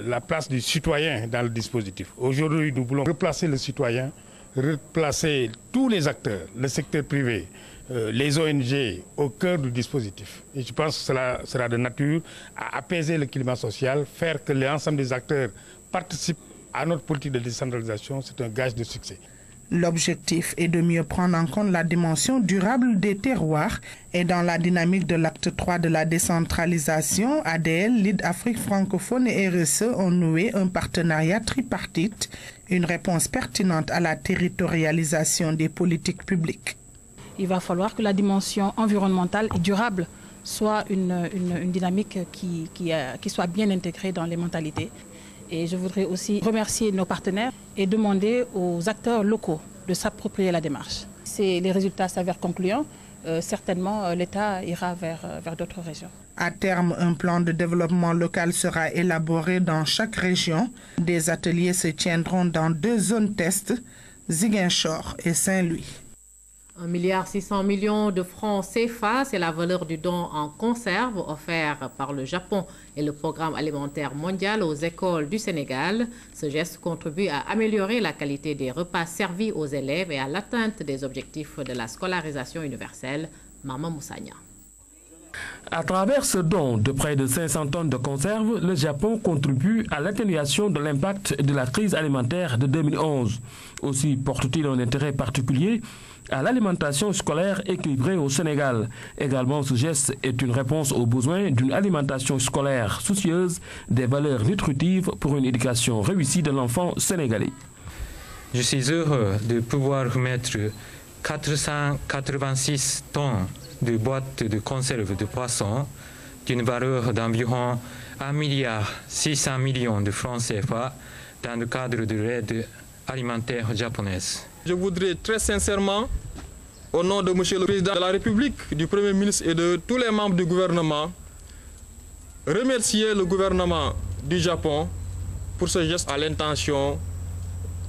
la place du citoyen dans le dispositif. Aujourd'hui, nous voulons replacer le citoyen, replacer tous les acteurs, le secteur privé, les ONG au cœur du dispositif. Et je pense que cela sera de nature à apaiser le climat social, faire que l'ensemble des acteurs participent à notre politique de décentralisation. C'est un gage de succès. L'objectif est de mieux prendre en compte la dimension durable des terroirs et dans la dynamique de l'acte 3 de la décentralisation, ADL, Lead Afrique francophone et RSE ont noué un partenariat tripartite, une réponse pertinente à la territorialisation des politiques publiques. Il va falloir que la dimension environnementale et durable soit une dynamique qui soit bien intégrée dans les mentalités. Et je voudrais aussi remercier nos partenaires et demander aux acteurs locaux de s'approprier la démarche. Si les résultats s'avèrent concluants, certainement l'État ira vers d'autres régions. À terme, un plan de développement local sera élaboré dans chaque région. Des ateliers se tiendront dans 2 zones tests, Ziguinchor et Saint-Louis. 1,6 milliard de francs CFA, c'est la valeur du don en conserve offert par le Japon et le Programme alimentaire mondial aux écoles du Sénégal. Ce geste contribue à améliorer la qualité des repas servis aux élèves et à l'atteinte des objectifs de la scolarisation universelle. Maman Moussagna. À travers ce don de près de 500 tonnes de conserves, le Japon contribue à l'atténuation de l'impact de la crise alimentaire de 2011. Aussi porte-t-il un intérêt particulier à l'alimentation scolaire équilibrée au Sénégal. Également, ce geste est une réponse aux besoins d'une alimentation scolaire soucieuse des valeurs nutritives pour une éducation réussie de l'enfant sénégalais. Je suis heureux de pouvoir remettre 486 tonnes de boîtes de conserve de poissons d'une valeur d'environ 1,6 milliard de francs CFA dans le cadre de l'aide alimentaire japonaise. Je voudrais très sincèrement, au nom de M. le Président de la République, du Premier ministre et de tous les membres du gouvernement, remercier le gouvernement du Japon pour ce geste à l'intention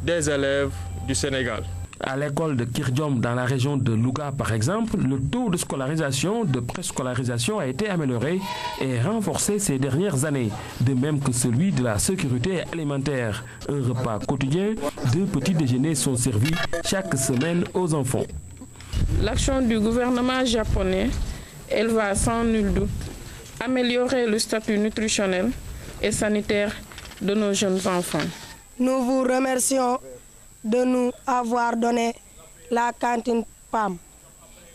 des élèves du Sénégal. À l'école de Kirdiom, dans la région de Louga par exemple, le taux de scolarisation, de préscolarisation a été amélioré et renforcé ces dernières années, de même que celui de la sécurité alimentaire. Un repas quotidien, 2 petits déjeuners sont servis chaque semaine aux enfants. L'action du gouvernement japonais, elle va sans nul doute améliorer le statut nutritionnel et sanitaire de nos jeunes enfants. Nous vous remercions de nous avoir donné la cantine PAM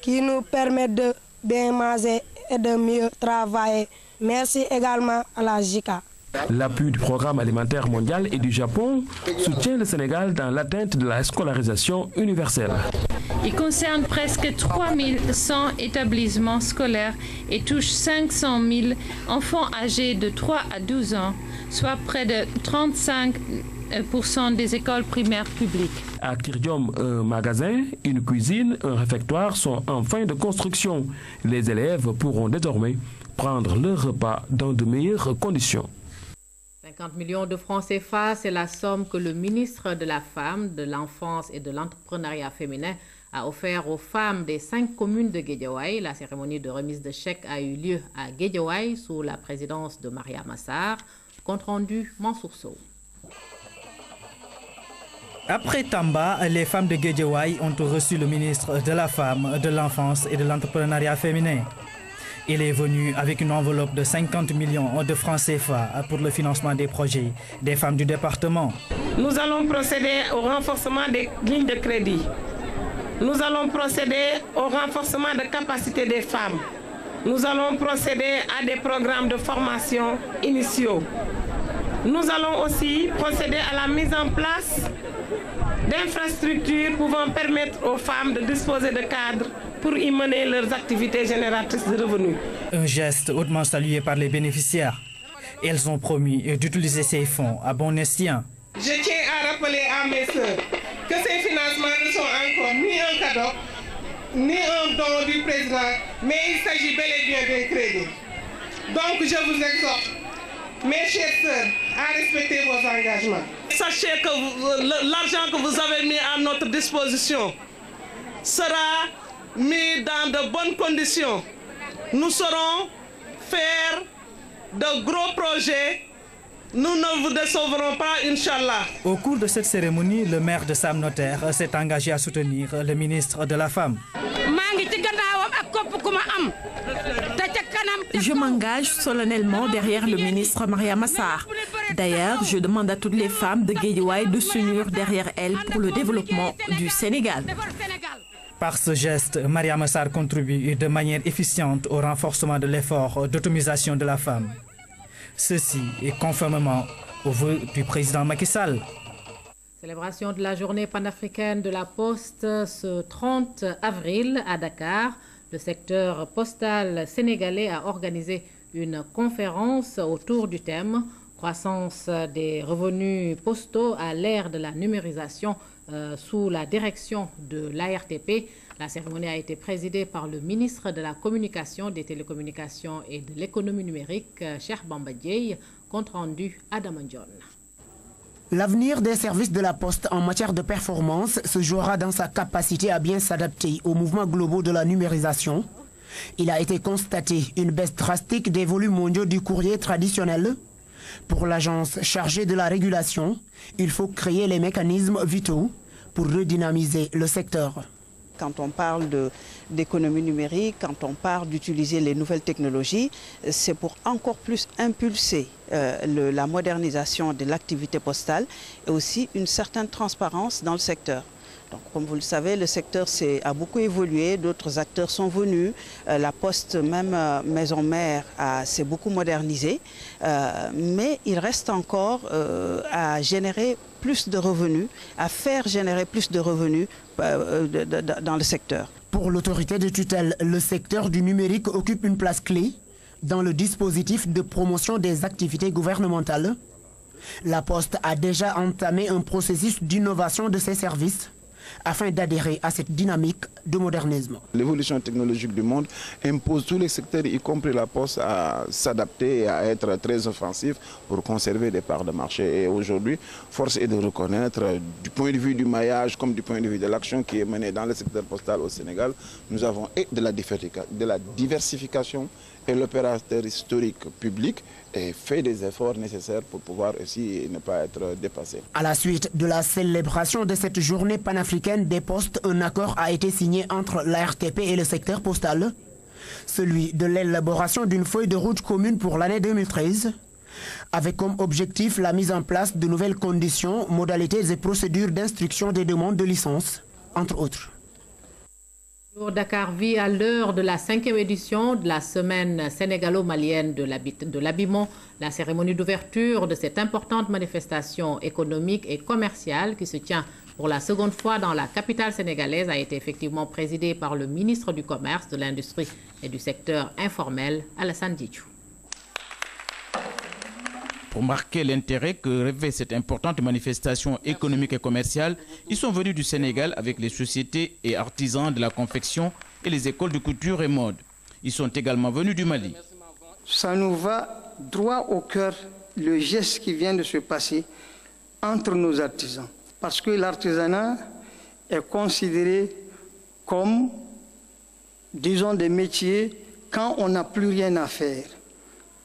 qui nous permet de bien manger et de mieux travailler. Merci également à la JICA. L'appui du Programme alimentaire mondial et du Japon soutient le Sénégal dans l'atteinte de la scolarisation universelle. Il concerne presque 3100 établissements scolaires et touche 500 000 enfants âgés de 3 à 12 ans, soit près de 35% des écoles primaires publiques. À Kirdiom, un magasin, une cuisine, un réfectoire sont en fin de construction. Les élèves pourront désormais prendre leur repas dans de meilleures conditions. 50 millions de francs CFA, c'est la somme que le ministre de la Femme, de l'Enfance et de l'Entrepreneuriat féminin a offert aux femmes des 5 communes de Guédiawaye. La cérémonie de remise de chèques a eu lieu à Guédiawaye sous la présidence de Mariama Sarr. Compte rendu Mansour Sow. Après Tamba, les femmes de Guédiawaye ont reçu le ministre de la Femme, de l'Enfance et de l'Entrepreneuriat féminin. Il est venu avec une enveloppe de 50 millions de francs CFA pour le financement des projets des femmes du département. Nous allons procéder au renforcement des lignes de crédit. Nous allons procéder au renforcement de capacité des femmes. Nous allons procéder à des programmes de formation initiaux. Nous allons aussi procéder à la mise en place d'infrastructures pouvant permettre aux femmes de disposer de cadres pour y mener leurs activités génératrices de revenus. Un geste hautement salué par les bénéficiaires. Elles ont promis d'utiliser ces fonds à bon escient. Je tiens à rappeler à mes sœurs que ces financements ne sont encore ni un cadeau, ni un don du président, mais il s'agit bel et bien d'un crédit. Donc je vous exhorte, mes chères sœurs, à respecter vos engagements. Sachez que l'argent que vous avez mis à notre disposition sera mis dans de bonnes conditions. Nous saurons faire de gros projets. Nous ne vous décevrons pas, Inch'Allah. Au cours de cette cérémonie, le maire de Sam Notaire s'est engagé à soutenir le ministre de la Femme. Je m'engage solennellement derrière le ministre Mariama Sarr. D'ailleurs, je demande à toutes les femmes de Guédiawaye de s'unir derrière elle pour le développement du Sénégal. Par ce geste, Mariama Sarr contribue de manière efficiente au renforcement de l'effort d'autonomisation de la femme. Ceci est conformément au vœu du président Macky Sall. Célébration de la journée panafricaine de la Poste ce 30 avril à Dakar. Le secteur postal sénégalais a organisé une conférence autour du thème « Croissance des revenus postaux à l'ère de la numérisation » sous la direction de l'ARTP. La cérémonie a été présidée par le ministre de la Communication, des Télécommunications et de l'Économie numérique, Cheikh Bamba Dièye. Compte rendu Adam Ndione. L'avenir des services de la Poste en matière de performance se jouera dans sa capacité à bien s'adapter aux mouvements globaux de la numérisation. Il a été constaté une baisse drastique des volumes mondiaux du courrier traditionnel. Pour l'agence chargée de la régulation, il faut créer les mécanismes vitaux pour redynamiser le secteur. Quand on parle d'économie numérique, quand on parle d'utiliser les nouvelles technologies, c'est pour encore plus impulser la modernisation de l'activité postale et aussi une certaine transparence dans le secteur. Donc, comme vous le savez, le secteur a beaucoup évolué, d'autres acteurs sont venus, la Poste, même maison mère, s'est beaucoup modernisée, mais il reste encore à générer plus de revenus, à faire générer plus de revenus dans le secteur. Pour l'autorité de tutelle, le secteur du numérique occupe une place clé dans le dispositif de promotion des activités gouvernementales. La Poste a déjà entamé un processus d'innovation de ses services afin d'adhérer à cette dynamique de modernisme. L'évolution technologique du monde impose tous les secteurs, y compris la Poste, à s'adapter et à être très offensif pour conserver des parts de marché. Et aujourd'hui, force est de reconnaître, du point de vue du maillage comme du point de vue de l'action qui est menée dans le secteur postal au Sénégal, nous avons de la diversification et l'opérateur historique public fait des efforts nécessaires pour pouvoir aussi ne pas être dépassé. À la suite de la célébration de cette journée panafricaine des postes, un accord a été signé entre l'ARTP et le secteur postal, celui de l'élaboration d'une feuille de route commune pour l'année 2013, avec comme objectif la mise en place de nouvelles conditions, modalités et procédures d'instruction des demandes de licence, entre autres. Dakar vit à l'heure de la 5e édition de la semaine sénégalo-malienne de l'habillement. La cérémonie d'ouverture de cette importante manifestation économique et commerciale qui se tient pour la seconde fois dans la capitale sénégalaise a été effectivement présidée par le ministre du Commerce, de l'Industrie et du secteur informel, Alassane Djidjou. Pour marquer l'intérêt que revêt cette importante manifestation économique et commerciale, ils sont venus du Sénégal avec les sociétés et artisans de la confection et les écoles de couture et mode. Ils sont également venus du Mali. Ça nous va droit au cœur, le geste qui vient de se passer entre nos artisans. Parce que l'artisanat est considéré comme, disons, des métiers quand on n'a plus rien à faire.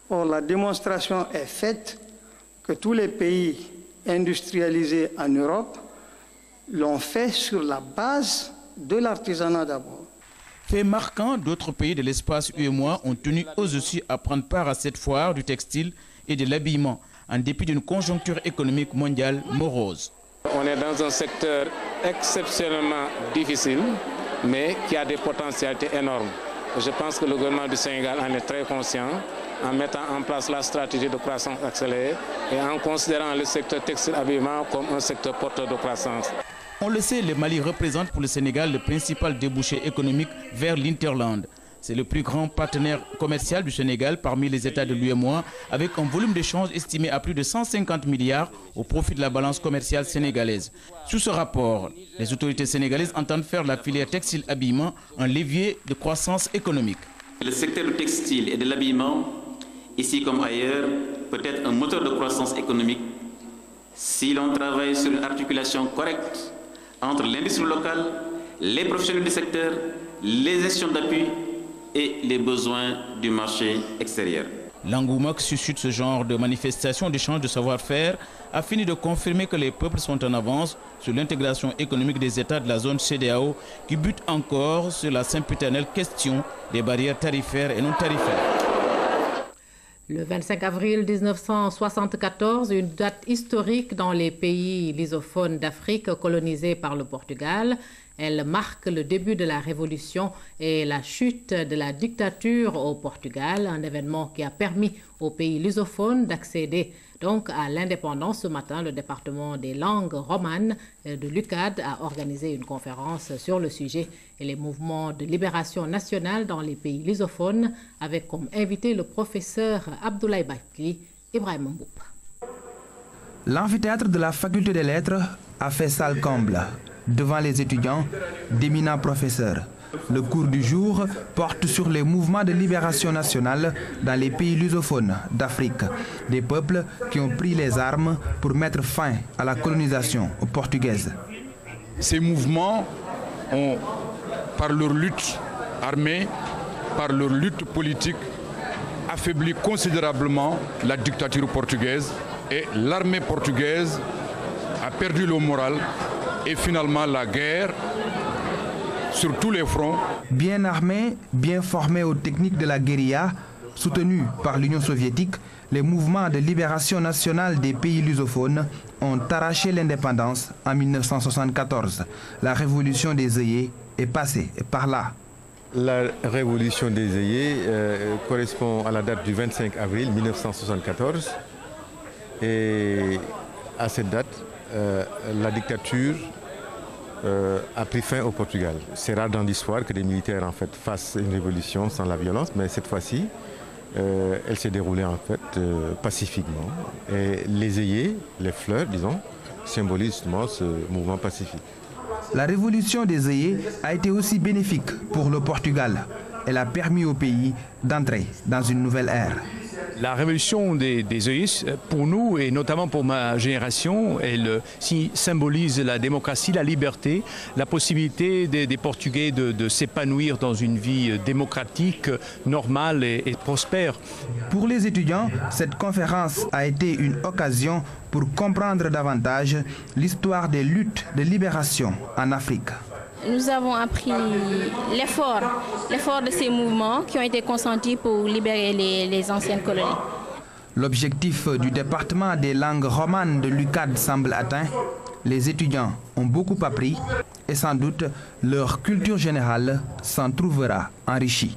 Or, la démonstration est faite que tous les pays industrialisés en Europe l'ont fait sur la base de l'artisanat d'abord. Fait marquant, d'autres pays de l'espace UEMOA ont tenu eux aussi à prendre part à cette foire du textile et de l'habillement, en dépit d'une conjoncture économique mondiale morose. On est dans un secteur exceptionnellement difficile, mais qui a des potentialités énormes. Je pense que le gouvernement du Sénégal en est très conscient, en mettant en place la stratégie de croissance accélérée et en considérant le secteur textile-habillement comme un secteur porteur de croissance. On le sait, le Mali représente pour le Sénégal le principal débouché économique vers l'Interland. C'est le plus grand partenaire commercial du Sénégal parmi les États de l'UEMOA, avec un volume d'échange estimé à plus de 150 milliards au profit de la balance commerciale sénégalaise. Sous ce rapport, les autorités sénégalaises entendent faire la filière textile-habillement un levier de croissance économique. Le secteur du textile et de l'habillement, ici comme ailleurs, peut être un moteur de croissance économique si l'on travaille sur une articulation correcte entre l'industrie locale, les professionnels du secteur, les gestions d'appui et les besoins du marché extérieur. L'engouement qui suscite ce genre de manifestation d'échange de savoir-faire a fini de confirmer que les peuples sont en avance sur l'intégration économique des États de la zone CEDEAO qui butent encore sur la sempiternelle question des barrières tarifaires et non tarifaires. Le 25 avril 1974, une date historique dans les pays lysophones d'Afrique colonisés par le Portugal. Elle marque le début de la révolution et la chute de la dictature au Portugal, un événement qui a permis aux pays lusophones d'accéder donc à l'indépendance. Ce matin, le département des langues romanes de l'UCAD a organisé une conférence sur le sujet et les mouvements de libération nationale dans les pays lusophones, avec comme invité le professeur Abdoulaye Bakli Ibrahim Mboup. L'amphithéâtre de la faculté des lettres a fait salle comble. Devant les étudiants, d'éminents professeurs. Le cours du jour porte sur les mouvements de libération nationale dans les pays lusophones d'Afrique, des peuples qui ont pris les armes pour mettre fin à la colonisation portugaise. Ces mouvements ont, par leur lutte armée, par leur lutte politique, affaibli considérablement la dictature portugaise et l'armée portugaise a perdu le moral. Et finalement, la guerre sur tous les fronts. Bien armés, bien formés aux techniques de la guérilla, soutenus par l'Union soviétique, les mouvements de libération nationale des pays lusophones ont arraché l'indépendance en 1974. La révolution des œillets est passée par là. La révolution des œillets correspond à la date du 25 avril 1974. Et à cette date, la dictature a pris fin au Portugal. C'est rare dans l'histoire que des militaires en fait fassent une révolution sans la violence, mais cette fois-ci, elle s'est déroulée en fait pacifiquement. Et les œillets, les fleurs, disons, symbolisent justement ce mouvement pacifique. La révolution des œillets a été aussi bénéfique pour le Portugal. Elle a permis au pays d'entrer dans une nouvelle ère. La révolution des œillets, pour nous et notamment pour ma génération, elle symbolise la démocratie, la liberté, la possibilité des Portugais de s'épanouir dans une vie démocratique, normale et prospère. Pour les étudiants, cette conférence a été une occasion pour comprendre davantage l'histoire des luttes de libération en Afrique. Nous avons appris l'effort de ces mouvements qui ont été consentis pour libérer les anciennes colonies. L'objectif du département des langues romanes de l'UCAD semble atteint. Les étudiants ont beaucoup appris et sans doute leur culture générale s'en trouvera enrichie.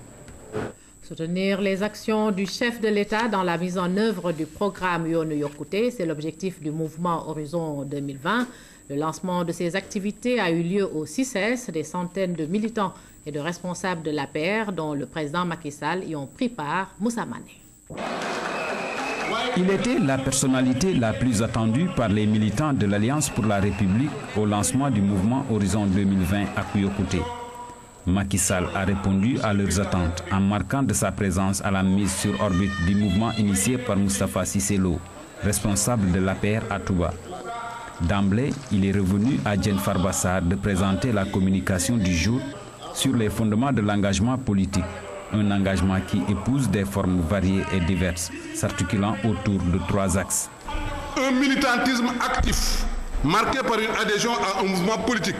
Soutenir les actions du chef de l'État dans la mise en œuvre du programme Yoonu Yokkute, c'est l'objectif du mouvement Horizon 2020. Le lancement de ces activités a eu lieu au CICES. Des centaines de militants et de responsables de l'APR, dont le président Macky Sall, y ont pris part. Moussa Mané. Il était la personnalité la plus attendue par les militants de l'Alliance pour la République au lancement du mouvement Horizon 2020 à Yokkute. Macky Sall a répondu à leurs attentes en marquant de sa présence à la mise sur orbite du mouvement initié par Moustapha Cissé Lo, responsable de l'APR à Touba. D'emblée, il est revenu à Diène Farba Sarr de présenter la communication du jour sur les fondements de l'engagement politique. Un engagement qui épouse des formes variées et diverses, s'articulant autour de 3 axes. Un militantisme actif, marqué par une adhésion à un mouvement politique.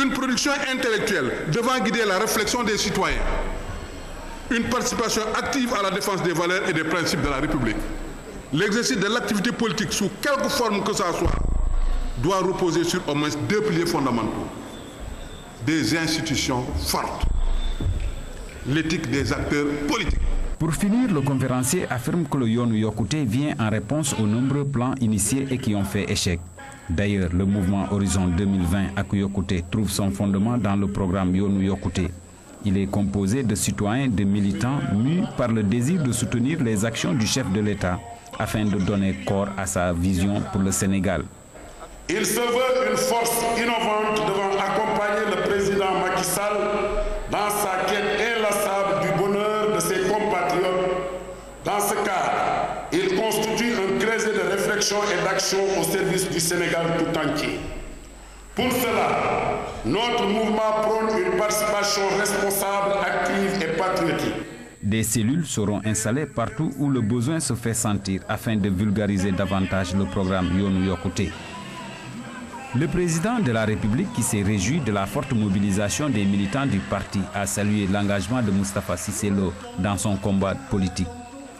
Une production intellectuelle devant guider la réflexion des citoyens. Une participation active à la défense des valeurs et des principes de la République. L'exercice de l'activité politique, sous quelque forme que ça soit, doit reposer sur au moins 2 piliers fondamentaux. Des institutions fortes. L'éthique des acteurs politiques. Pour finir, le conférencier affirme que le Yoonu Yokkute vient en réponse aux nombreux plans initiés et qui ont fait échec. D'ailleurs, le mouvement Horizon 2020 à Yokkute trouve son fondement dans le programme Yoonu Yokkute. Il est composé de citoyens, de militants mus par le désir de soutenir les actions du chef de l'État afin de donner corps à sa vision pour le Sénégal. Il se veut une force innovante devant accompagner le président Macky Sall dans sa quête inlassable du bonheur de ses compatriotes. Dans ce cadre, il constitue un creuset de réflexion et d'action au service du Sénégal tout entier. Pour cela, notre mouvement prône une participation responsable, active et patriotique. Des cellules seront installées partout où le besoin se fait sentir afin de vulgariser davantage le programme Yoonu Yokkute. Le président de la République, qui s'est réjoui de la forte mobilisation des militants du parti, a salué l'engagement de Moustapha Cissé Lo dans son combat politique.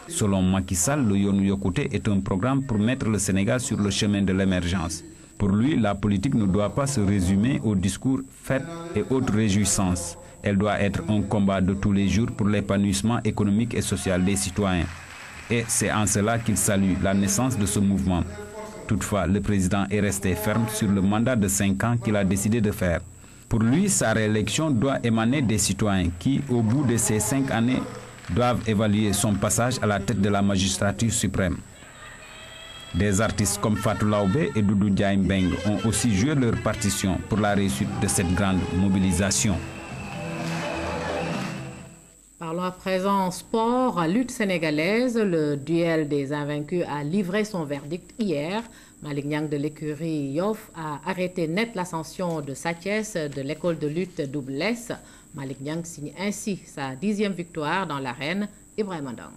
Selon Macky Sall, le Yoonu Yokkute est un programme pour mettre le Sénégal sur le chemin de l'émergence. Pour lui, la politique ne doit pas se résumer aux discours, fêtes et autres réjouissances. Elle doit être un combat de tous les jours pour l'épanouissement économique et social des citoyens. Et c'est en cela qu'il salue la naissance de ce mouvement. Toutefois, le président est resté ferme sur le mandat de 5 ans qu'il a décidé de faire. Pour lui, sa réélection doit émaner des citoyens qui, au bout de ces 5 années, doivent évaluer son passage à la tête de la magistrature suprême. Des artistes comme Fatou Laobé et Doudou Ndiaye Mbengue ont aussi joué leur partition pour la réussite de cette grande mobilisation. Parlons à présent sport, lutte sénégalaise. Le duel des invaincus a livré son verdict hier. Malick Niang de l'écurie Yoff a arrêté net l'ascension de Sathiès de l'école de lutte Double S. Malick Niang signe ainsi sa 10e victoire dans l'arène. Ibrahima Ndong.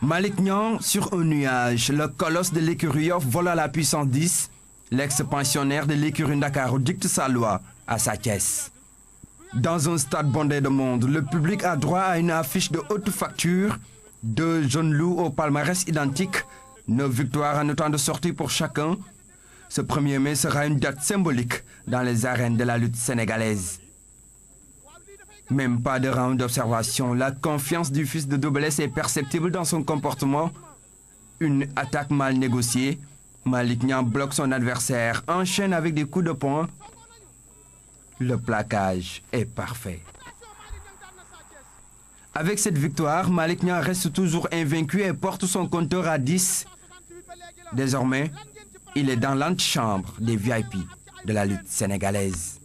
Malick Niang sur un nuage. Le colosse de l'écurie Yoff vole à la puissance 10. L'ex-pensionnaire de l'écurie Dakar dicte sa loi à sa caisse. Dans un stade bondé de monde, le public a droit à une affiche de haute facture, 2 jeunes loups au palmarès identique, 9 victoires en autant de sorties pour chacun. Ce 1er mai sera une date symbolique dans les arènes de la lutte sénégalaise. Même pas de round d'observation, la confiance du fils de Double Less est perceptible dans son comportement. Une attaque mal négociée, Malick Niang bloque son adversaire, enchaîne avec des coups de poing. Le plaquage est parfait. Avec cette victoire, Malick Niang reste toujours invaincu et porte son compteur à 10. Désormais, il est dans l'antichambre des VIP de la lutte sénégalaise.